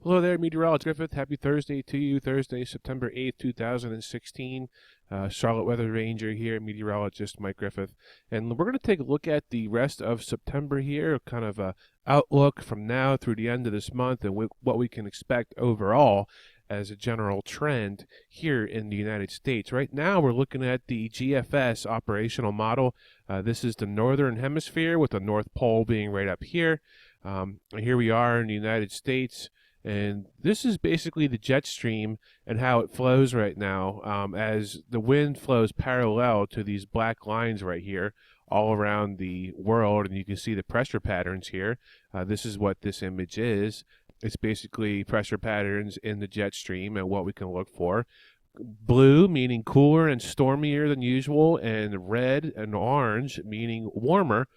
Hello there, meteorologist Griffith. Happy Thursday to you. Thursday, September 8th, 2016. Charlotte Weather Ranger here, meteorologist Mike Griffith. And we're going to take a look at the rest of September here, kind of a outlook from now through the end of this month and what we can expect overall as a general trend here in the United States. Right now, we're looking at the GFS operational model. This is the northern hemisphere with the North Pole being right up here. Here we are in the United States. And this is basically the jet stream and how it flows right now as the wind flows parallel to these black lines right here all around the world. And you can see the pressure patterns here. This is what this image is. It's basically pressure patterns in the jet stream and what we can look for. Blue meaning cooler and stormier than usual, and red and orange meaning warmer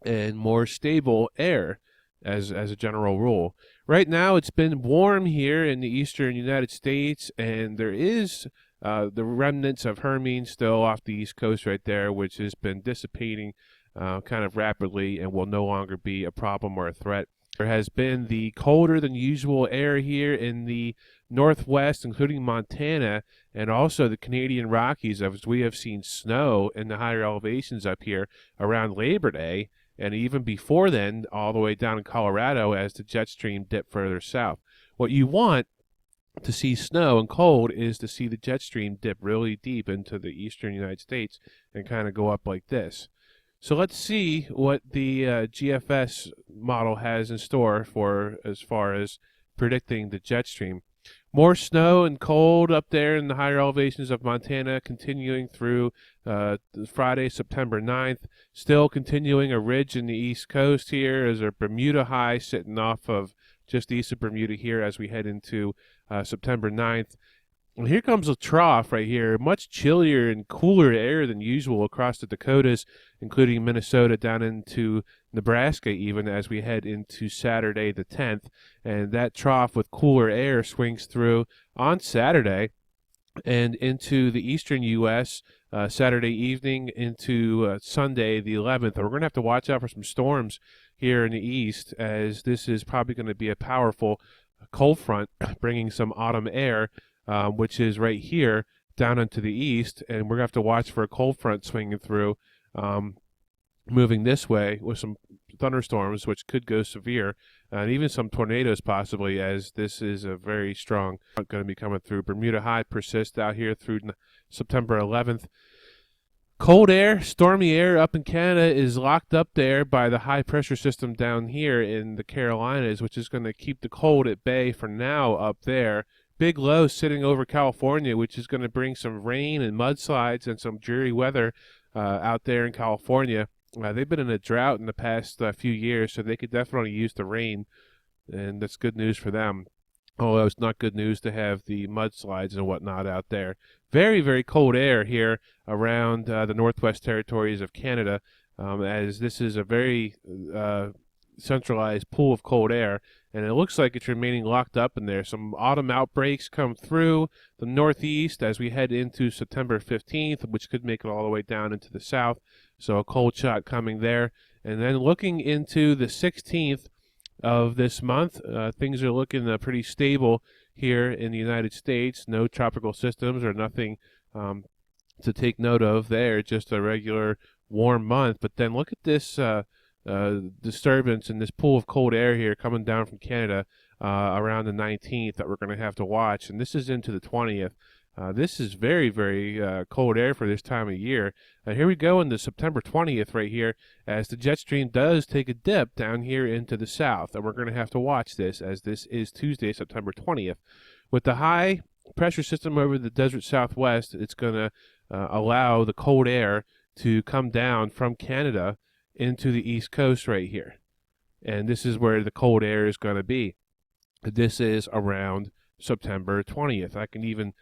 and more stable air as a general rule. Right now, it's been warm here in the eastern United States, and there is the remnants of Hermine still off the east coast right there, which has been dissipating kind of rapidly and will no longer be a problem or a threat. There has been the colder than usual air here in the northwest, including Montana, and also the Canadian Rockies, as we have seen snow in the higher elevations up here around Labor Day. And even before then, all the way down in Colorado as the jet stream dipped further south. What you want to see snow and cold is to see the jet stream dip really deep into the eastern United States and kind of go up like this. So let's see what the GFS model has in store for as far as predicting the jet stream. More snow and cold up there in the higher elevations of Montana, continuing through Friday, September 9th. Still continuing a ridge in the east coast here as a Bermuda high sitting off of just east of Bermuda here as we head into September 9th. And here comes a trough right here, much chillier and cooler air than usual across the Dakotas, including Minnesota down into Nebraska even as we head into Saturday the 10th. And that trough with cooler air swings through on Saturday and into the eastern U.S. Saturday evening into Sunday the 11th. And we're going to have to watch out for some storms here in the east, as this is probably going to be a powerful cold front bringing some autumn air, which is right here down into the east. And we're going to have to watch for a cold front swinging through, moving this way with some thunderstorms, which could go severe, and even some tornadoes possibly, as this is a very strong going to be coming through. Bermuda high persists out here through September 11th. Cold air, stormy air up in Canada is locked up there by the high pressure system down here in the Carolinas, which is going to keep the cold at bay for now up there. Big low sitting over California, which is going to bring some rain and mudslides and some dreary weather out there in California. They've been in a drought in the past few years, so they could definitely use the rain, and that's good news for them. Although it's not good news to have the mudslides and whatnot out there. Very, very cold air here around the Northwest Territories of Canada, as this is a very centralized pool of cold air, and it looks like it's remaining locked up in there. Some autumn outbreaks come through the northeast as we head into September 15th, which could make it all the way down into the south. So a cold shot coming there. And then looking into the 16th of this month, things are looking pretty stable here in the United States. No tropical systems or nothing to take note of there, just a regular warm month. But then look at this disturbance in this pool of cold air here coming down from Canada around the 19th that we're going to have to watch. And this is into the 20th. This is very, very cold air for this time of year. Here we go into September 20th right here as the jet stream does take a dip down here into the south. And we're going to have to watch this, as this is Tuesday, September 20th. With the high pressure system over the desert southwest, it's going to allow the cold air to come down from Canada into the east coast right here. And this is where the cold air is going to be. This is around September 20th. I can even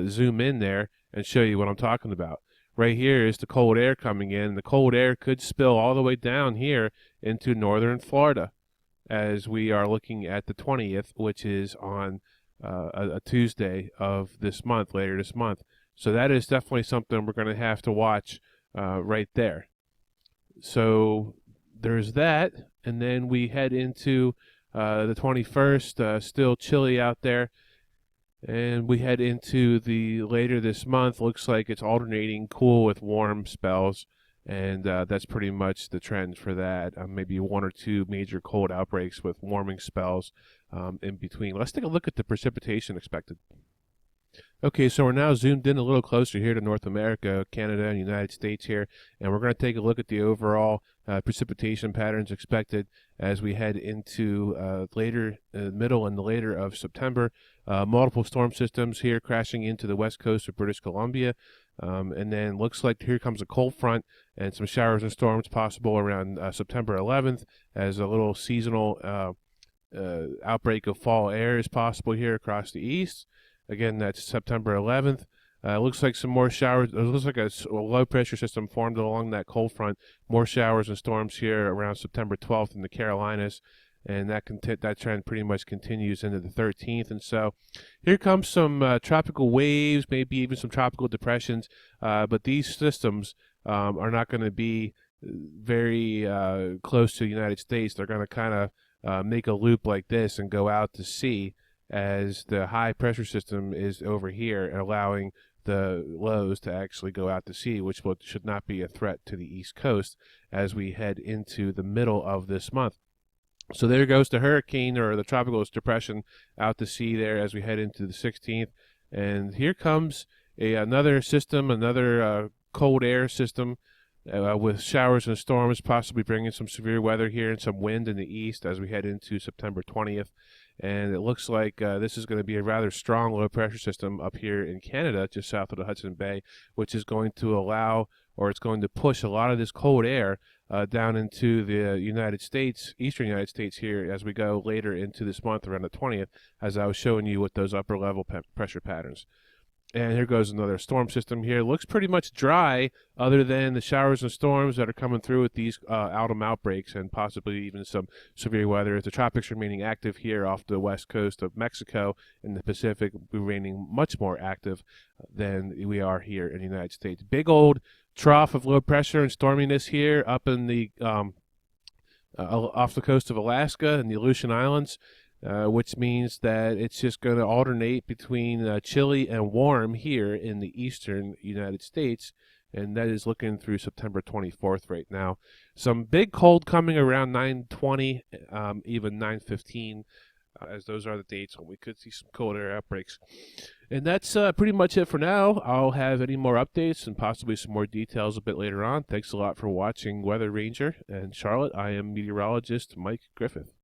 zoom in there and show you what I'm talking about. Right here is the cold air coming in. The cold air could spill all the way down here into northern Florida as we are looking at the 20th, which is on a Tuesday of this month, later this month. So that is definitely something we're going to have to watch right there. So there's that, and then we head into the 21st, still chilly out there. And we head into the later this month. Looks like it's alternating cool with warm spells, and that's pretty much the trend for that. Maybe one or two major cold outbreaks with warming spells in between. Let's take a look at the precipitation expected. Okay, so we're now zoomed in a little closer here to North America, Canada, and United States here, and we're going to take a look at the overall precipitation patterns expected as we head into middle and the later of September. Multiple storm systems here crashing into the west coast of British Columbia, and then looks like here comes a cold front and some showers and storms possible around September 11th as a little seasonal outbreak of fall air is possible here across the east. Again, that's September 11th. Looks like some more showers. It looks like a low pressure system formed along that cold front. More showers and storms here around September 12th in the Carolinas, and that trend pretty much continues into the 13th. And so here comes some tropical waves, maybe even some tropical depressions. But these systems are not going to be very close to the United States. They're going to kind of make a loop like this and go out to sea, as the high pressure system is over here, allowing the lows to actually go out to sea, which should not be a threat to the East Coast as we head into the middle of this month. So there goes the hurricane or the tropical depression out to sea there as we head into the 16th. And here comes another system, another cold air system with showers and storms, possibly bringing some severe weather here and some wind in the east as we head into September 20th. And it looks like this is going to be a rather strong low-pressure system up here in Canada, just south of the Hudson Bay, which is going to allow, or it's going to push a lot of this cold air down into the United States, eastern United States here as we go later into this month around the 20th, as I was showing you with those upper-level pressure patterns. And here goes another storm system here. Looks pretty much dry other than the showers and storms that are coming through with these autumn outbreaks and possibly even some severe weather. As the tropics remaining active here off the west coast of Mexico and the Pacific remaining much more active than we are here in the United States. Big old trough of low pressure and storminess here up in the off the coast of Alaska and the Aleutian Islands. Which means that it's just going to alternate between chilly and warm here in the eastern United States, and that is looking through September 24th right now. Some big cold coming around 9:20, even 9:15, as those are the dates when we could see some cold air outbreaks. And that's pretty much it for now. I'll have any more updates and possibly some more details a bit later on. Thanks a lot for watching Weather Ranger and Charlotte. I am meteorologist Mike Griffith.